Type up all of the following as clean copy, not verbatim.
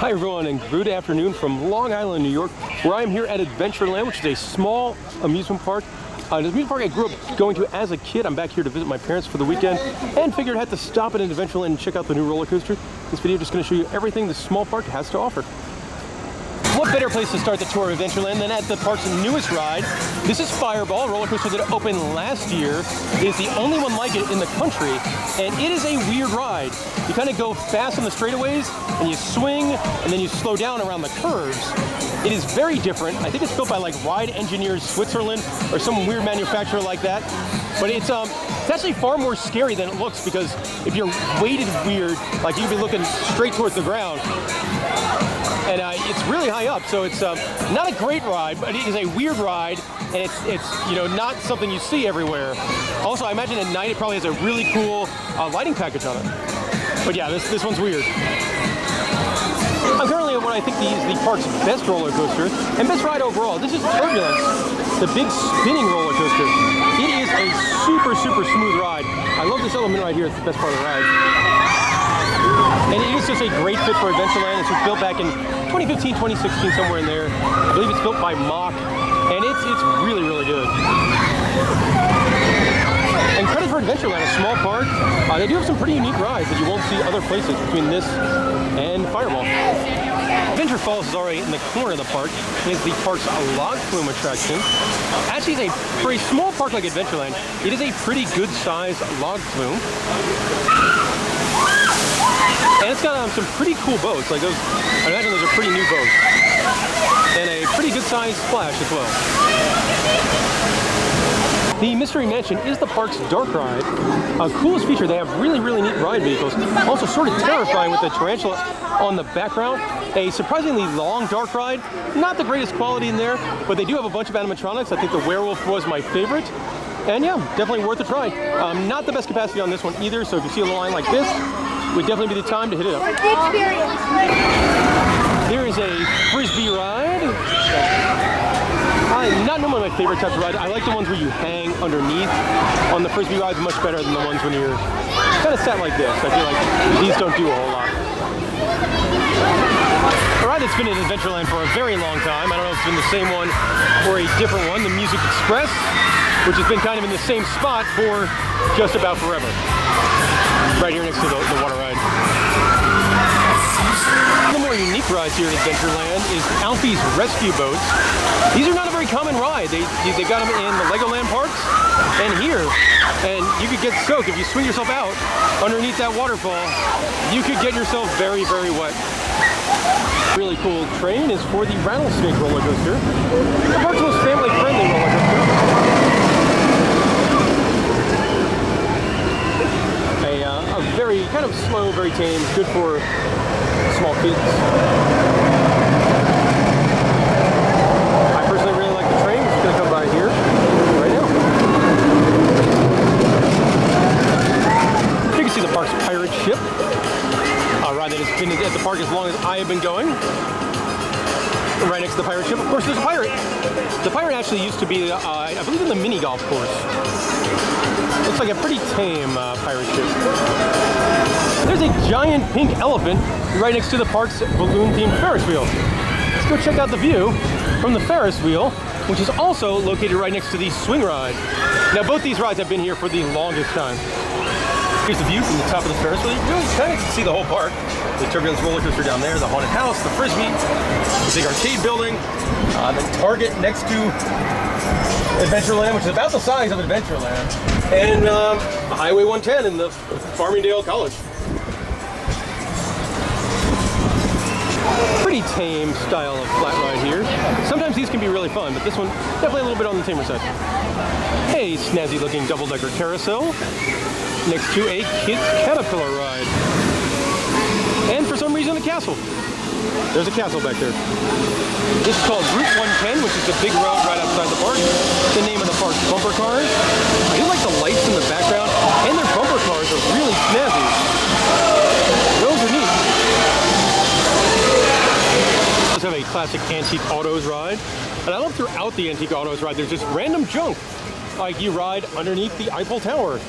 Hi everyone, and good afternoon from Long Island, New York, where I am here at Adventureland, which is a small amusement park. An amusement park I grew up going to as a kid. I'm back here to visit my parents for the weekend and figured I had to stop at Adventureland and check out the new roller coaster. This video is just going to show you everything this small park has to offer. What better place to start the tour of Adventureland than at the park's newest ride? This is Fireball, a roller coaster that opened last year. It is the only one like it in the country, and it is a weird ride. You kind of go fast on the straightaways, and you swing, and then you slow down around the curves. It is very different. I think it's built by like Ride Engineers Switzerland or some weird manufacturer like that. But it's actually far more scary than it looks, because if you're weighted weird, like you could be looking straight towards the ground. And it's really high up, so it's not a great ride, but it is a weird ride, and it's you know, not something you see everywhere. Also, I imagine at night it probably has a really cool lighting package on it. But yeah, this one's weird. I'm currently at what I think is the park's best roller coaster and best ride overall. This is Turbulence, the big spinning roller coaster. It is a super smooth ride. I love this element right here. It's the best part of the ride. And it is just a great fit for Adventureland. It was built back in 2015, 2016, somewhere in there. I believe it's built by Mach, and it's really good. And credit for Adventureland, a small park. They do have some pretty unique rides that you won't see other places between this and Fireball. Adventure Falls is already in the corner of the park. It is the park's log flume attraction. Actually, for a small park like Adventureland, it is a pretty good sized log flume. And it's got some pretty cool boats, like those, I imagine those are pretty new boats. And a pretty good sized splash as well. The Mystery Mansion is the park's dark ride. Coolest feature, they have really neat ride vehicles. Also sort of terrifying with the tarantula on the background. A surprisingly long dark ride. Not the greatest quality in there, but they do have a bunch of animatronics. I think the werewolf was my favorite. And yeah, definitely worth a try. Not the best capacity on this one either, so if you see a line like this, would definitely be the time to hit it up. There is a frisbee ride. Not normally my favorite type of ride. I like the ones where you hang underneath on the frisbee rides much better than the ones when you're kind of sat like this. I feel like these don't do a whole lot. A ride that's been in Adventureland for a very long time. I don't know if it's been the same one or a different one, the Music Express, which has been kind of in the same spot for just about forever. Right here next to the water ride. One of the more unique rides here at Adventureland is Alfie's Rescue Boats. These are not a very common ride. They've got them in the Legoland parks and here. And you could get soaked if you swing yourself out underneath that waterfall. You could get yourself very wet. Really cool train is for the rattlesnake roller coaster. The park's most family-friendly roller coaster. A very kind of slow, very tame, good for small kids. I personally really like the train, which is going to come by here right now. You can see the park's pirate ship, a ride that has been at the park as long as I have been going. Right next to the pirate ship, of course, there's a pirate. The pirate actually used to be, I believe, in the mini golf course. Looks like a pretty tame pirate ship. There's a giant pink elephant right next to the park's balloon-themed Ferris wheel. Let's go check out the view from the Ferris wheel, which is also located right next to the swing ride. Now, both these rides have been here for the longest time. Here's the view from the top of the Ferris wheel. You can really kind of see the whole park. The Turbulence roller coaster down there, the haunted house, the frisbee, the big arcade building, the Target next to Adventureland, which is about the size of Adventureland, and Highway 110 in the Farmingdale College. Pretty tame style of flat ride here. Sometimes these can be really fun, but this one definitely a little bit on the tamer side. A snazzy looking double-decker carousel next to a kid's caterpillar ride. And for some reason, a castle. There's a castle back there. This is called Route 110, which is the big road right outside the park. The name of the park's bumper cars. I do like the lights in the background, and their bumper cars are really snazzy. Those are neat. Let's have a classic Antique Autos ride. And I love throughout the Antique Autos ride, there's just random junk. Like you ride underneath the Eiffel Tower.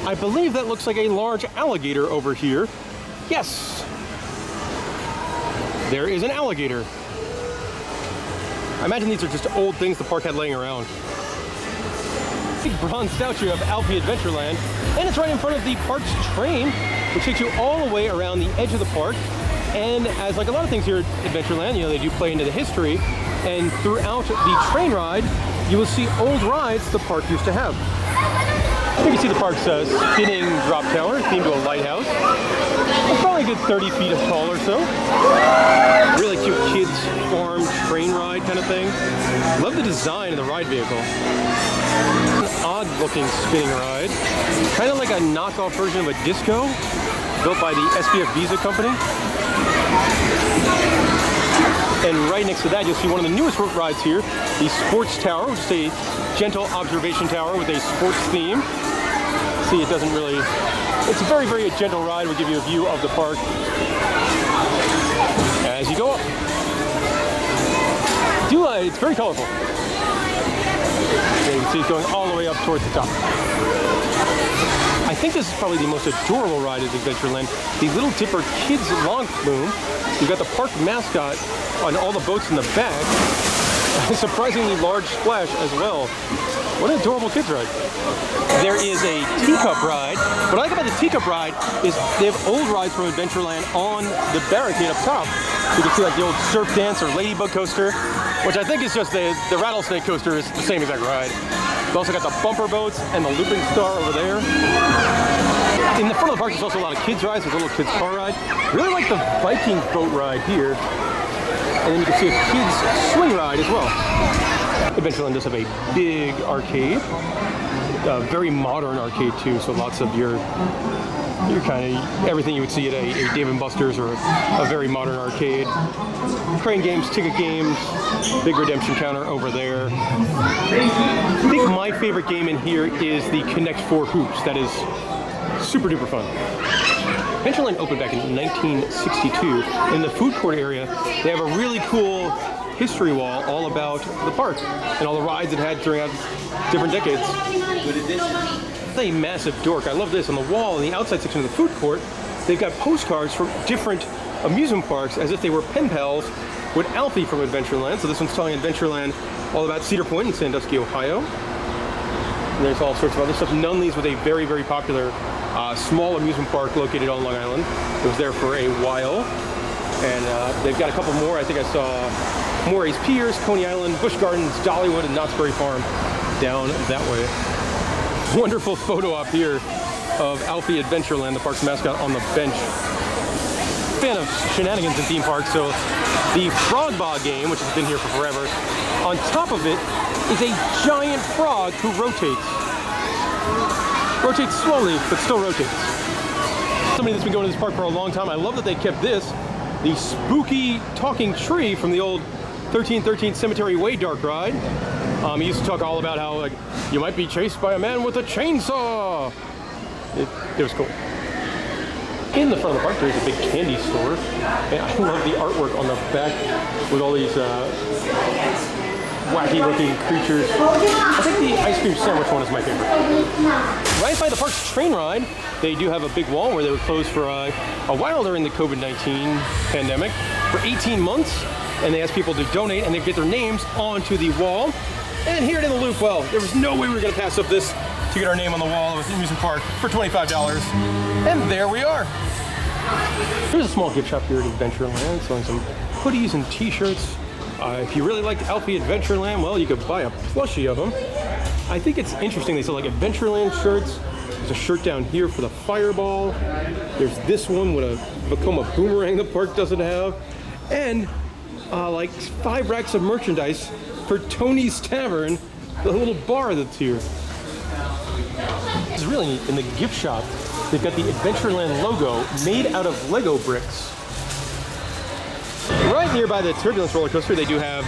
I believe that looks like a large alligator over here. Yes. there is an alligator. I imagine these are just old things the park had laying around. Big bronze statue of Alfie Adventureland, and it's right in front of the park's train, which takes you all the way around the edge of the park. And as like a lot of things here at Adventureland, you know, they do play into the history, and throughout the train ride, you will see old rides the park used to have. You can see the park's spinning drop tower themed to a lighthouse. It's probably a good 30 feet tall or so. Really cute kids farm train ride kind of thing. Love the design of the ride vehicle. It's an odd looking spinning ride. Kind of like a knockoff version of a disco built by the SBF Visa company. And right next to that, you'll see one of the newest rides here, the Sports Tower, which is a gentle observation tower with a sports theme. See, it doesn't really, it's a very, very gentle ride. Will give you a view of the park as you go up. It's very colorful. You can see it's going all the way up towards the top. I think this is probably the most adorable ride at Adventureland. The Little Dipper Kids Long Flume. You've got the park mascot on all the boats in the back. A surprisingly large splash as well. What an adorable kids ride. There is a teacup ride. What I like about the teacup ride is they have old rides from Adventureland on the barricade up top. You can see like the old surf dance or ladybug coaster, which I think is just the rattlesnake coaster is the same exact ride. We've also got the bumper boats and the looping star over there. In the front of the park, there's also a lot of kids rides. There's a little kids car ride. Really like the Viking boat ride here. And then you can see a kids swing ride as well. Adventureland does have a big arcade. Very modern arcade too, so lots of your kind of everything you would see at a Dave & Buster's or a very modern arcade. Crane games, ticket games, big redemption counter over there. I think my favorite game in here is the Connect 4 Hoops. That is super duper fun. Adventureland opened back in 1962. In the food court area, they have a really cool history wall all about the park and all the rides it had during different decades. It's a massive dork. I love this. On the wall in the outside section of the food court, they've got postcards from different amusement parks as if they were pen pals with Alfie from Adventureland. So this one's telling Adventureland all about Cedar Point in Sandusky, Ohio. And there's all sorts of other stuff. Nunley's was a very, very popular small amusement park located on Long Island. It was there for a while. And they've got a couple more. I think I saw Morey's Piers, Coney Island, Busch Gardens, Dollywood, and Knott's Berry Farm down that way. Wonderful photo op here of Alfie Adventureland, the park's mascot, on the bench. Fan of shenanigans in theme parks, so the Frog Bog game, which has been here for forever, on top of it is a giant frog who rotates. Rotates slowly, but still rotates. Somebody that's been going to this park for a long time, I love that they kept this, the spooky talking tree from the old 1313 Cemetery Way Dark ride. He used to talk all about how like you might be chased by a man with a chainsaw. It was cool. In the front of the park, there's a big candy store. And I love the artwork on the back with all these wacky-looking creatures. I think the ice cream sandwich one is my favorite. Right by the park's train ride, they do have a big wall where they were closed for a while during the COVID-19 pandemic, for 18 months. And they asked people to donate and they get their names onto the wall. And here in the loop, well, there was no way we were going to pass up this to get our name on the wall of the amusement park for $25. And there we are. There's a small gift shop here at Adventureland selling some hoodies and t-shirts. If you really liked Alfie Adventureland, well, you could buy a plushie of them. I think it's interesting. They sell like Adventureland shirts. There's a shirt down here for the Fireball. There's this one with a Vekoma boomerang the park doesn't have. And like 5 racks of merchandise for Tony's Tavern, the little bar that's here. It's really neat. In the gift shop, they've got the Adventureland logo made out of Lego bricks. Right nearby the Turbulence roller coaster, they do have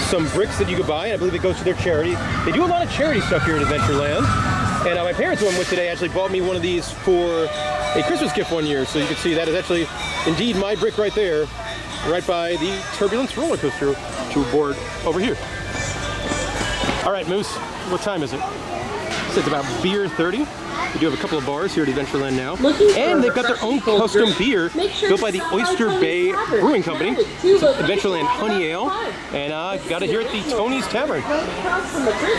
some bricks that you could buy, and I believe it goes to their charity. They do a lot of charity stuff here at Adventureland. And my parents, who I'm with today, actually bought me one of these for a Christmas gift one year. So you can see that is actually indeed my brick right there, right by the Turbulence roller coaster to board over here. All right, Moose, what time is it? So it's about beer 30. We do have a couple of bars here at Adventureland now. And they've got their own custom beer built by the Oyster Bay Brewing Company. It's Adventureland Honey Ale. And got it here at the Tony's Tavern.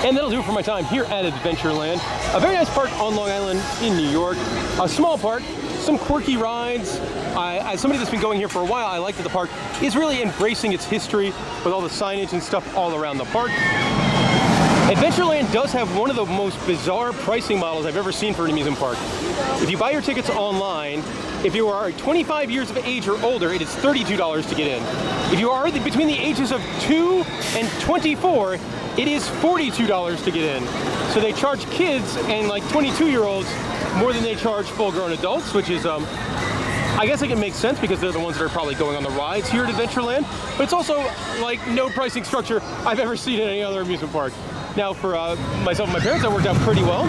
And that'll do it for my time here at Adventureland. A very nice park on Long Island in New York. A small park, some quirky rides. As somebody that's been going here for a while, I like that the park is really embracing its history with all the signage and stuff all around the park. Adventureland does have one of the most bizarre pricing models I've ever seen for an amusement park. If you buy your tickets online, if you are 25 years of age or older, it is $32 to get in. If you are between the ages of 2 and 24, it is $42 to get in. So they charge kids and like 22-year-olds more than they charge full-grown adults, which is I guess it can make sense because they're the ones that are probably going on the rides here at Adventureland, but it's also like no pricing structure I've ever seen in any other amusement park. Now for myself and my parents, that worked out pretty well.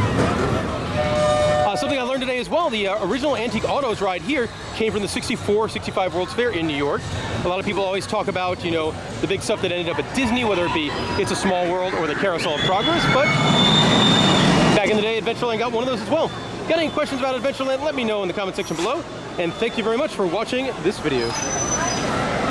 Something I learned today as well, the original Antique Autos ride here came from the 65 World's Fair in New York. A lot of people always talk about, you know, the big stuff that ended up at Disney, whether it be It's a Small World or the Carousel of Progress, but back in the day, Adventureland got one of those as well. Got any questions about Adventureland? Let me know in the comment section below. And thank you very much for watching this video.